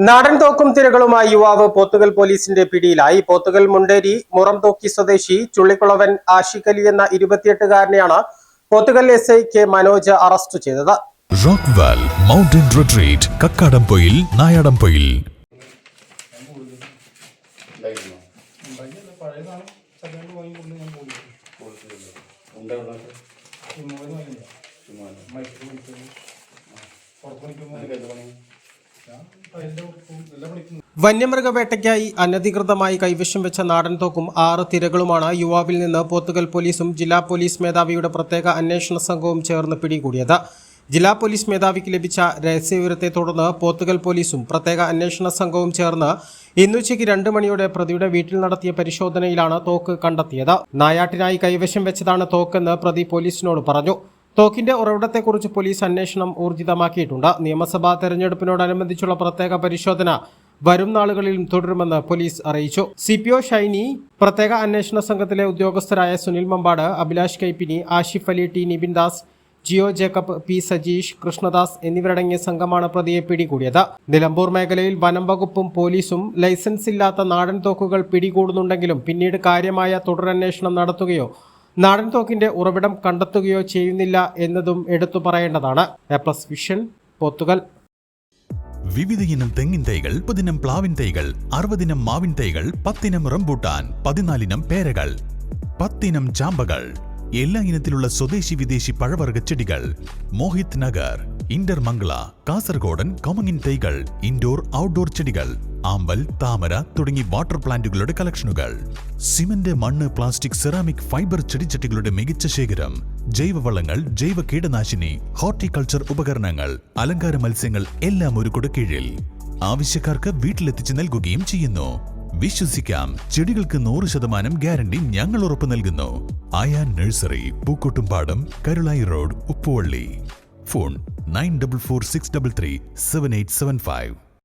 നാടൻ തോക്കും തിരകളുമായി യുവാവ് പോത്തുകൽ പോലീസിന്റെ പിടിയിലായി. പോത്തുകൽ മുണ്ടേരി മുറംതോക്കി സ്വദേശി ചുള്ളിക്കുളവൻ ആഷിഖ് അലി എന്ന 28-കാരനെയാണ് Pothukal SI K Manoj arrest ചെയ്തത്. Rockwall mountain retreat, Kakkadampoyil, Nayadampoyil. വന്യമൃഗവേട്ടയ്ക്കായി അനധികൃതമായി കൈവശം വെച്ച നാടൻ തോക്കും 6 തിരകളുമാണ് യുവാവിൽ നിന്ന് പോത്തുകൽ പോലീസും ജില്ലാ പോലീസ് മേധാവിയുടെ പ്രത്യേക അന്വേഷണ സംഘവും ചേർന്ന് പിടികൂടിയത്. ജില്ലാ പോലീസ് മേധാവിക്ക് ലഭിച്ച രഹസ്യവിവരത്തെ തുടർന്ന് പോത്തുകൽ പോലീസും പ്രത്യേക അന്വേഷണ സംഘവും ചേർന്ന് ഇന്നുച്ചയ്ക്ക് 2 മണിയോടെ പ്രതിയുടെ വീട്ടിൽ നടത്തിയ പരിശോധനയിലാണ് തോക്ക് കണ്ടെത്തിയത്. നായാട്ടിനായി കൈവശം വെച്ചതാണ് തോക്കെന്ന് പ്രതി പോലീസിനോട് പറഞ്ഞു. തോക്കിന്റെ ഉറവിടത്തെക്കുറിച്ച് പോലീസ് അന്വേഷണം ഊർജിതമാക്കിയിട്ടുണ്ട്. നിയമസഭാ തെരഞ്ഞെടുപ്പിനോടനുബന്ധിച്ചുള്ള പ്രത്യേക പരിശോധന വരും നാളുകളിലും തുടരുമെന്ന് പോലീസ് അറിയിച്ചു. CPO ഷൈനി, പ്രത്യേക അന്വേഷണ സംഘത്തിലെ ഉദ്യോഗസ്ഥരായ Sunil Mampad, Abhilash Kaippini, Ashif Ali, T Nibin Das, Jio Jacob, P Sajeesh, Krishnadas എന്നിവരടങ്ങിയ സംഘമാണ് പ്രതിയെ പിടികൂടിയത്. നിലമ്പൂർ മേഖലയിൽ വനം വകുപ്പും പോലീസും ലൈസൻസ് ഇല്ലാത്ത നാടൻ തോക്കുകൾ പിടികൂടുന്നുണ്ടെങ്കിലും പിന്നീട് കാര്യമായ തുടരന്വേഷണം നടത്തുകയോ നാടൻ തോക്കിന്റെ ഉറവിടം കണ്ടെത്തുകയോ ചെയ്യുന്നില്ല എന്നതും എടുത്തു പറയേണ്ടതാണ്. A+ vision, Pothukal. വിവിധ ഇനം തെങ്ങിൻ തൈകൾ, 30 ഇനം പ്ലാവിൻ തൈകൾ, 60 ഇനം മാവിൻ തൈകൾ, 10 ഇനം റംബൂട്ടാൻ, 14 ഇനം പേരകൾ, 10 ഇനം ചാമ്പകൾ, എല്ലാ ഇനത്തിലുള്ള സ്വദേശി വിദേശി പഴവർഗ ചെടികൾ. മോഹിത് നഗർ, ഇന്റർമംഗള, കാസർഗോഡൻ കമുങ്ങിൻ തൈകൾ, ഇൻഡോർ ഔട്ട്ഡോർ ചെടികൾ, ആമ്പൽ, താമര തുടങ്ങി വാട്ടർ പ്ലാന്റുകളുടെ കളക്ഷനുകൾ. സിമന്റ്, മണ്ണ്, പ്ലാസ്റ്റിക്, സെറാമിക്, ഫൈബർ ചെടിച്ചട്ടികളുടെ മികച്ച ശേഖരം. ജൈവവളങ്ങൾ, ജൈവ കീടനാശിനി, ഹോർട്ടിക്കൾച്ചർ ഉപകരണങ്ങൾ, അലങ്കാര മത്സ്യങ്ങൾ എല്ലാം ഒരു കുടക്കീഴിൽ. ആവശ്യക്കാർക്ക് വീട്ടിലെത്തിച്ച് നൽകുകയും ചെയ്യുന്നു. വിശ്വസിക്കാം, ചെടികൾക്ക് 100% ഗ്യാരണ്ടി ഞങ്ങൾ ഉറപ്പു നൽകുന്നു. Ayan nursery, Pookkottumpadam, Karulai road, Uppuvally. Phone 9446337875.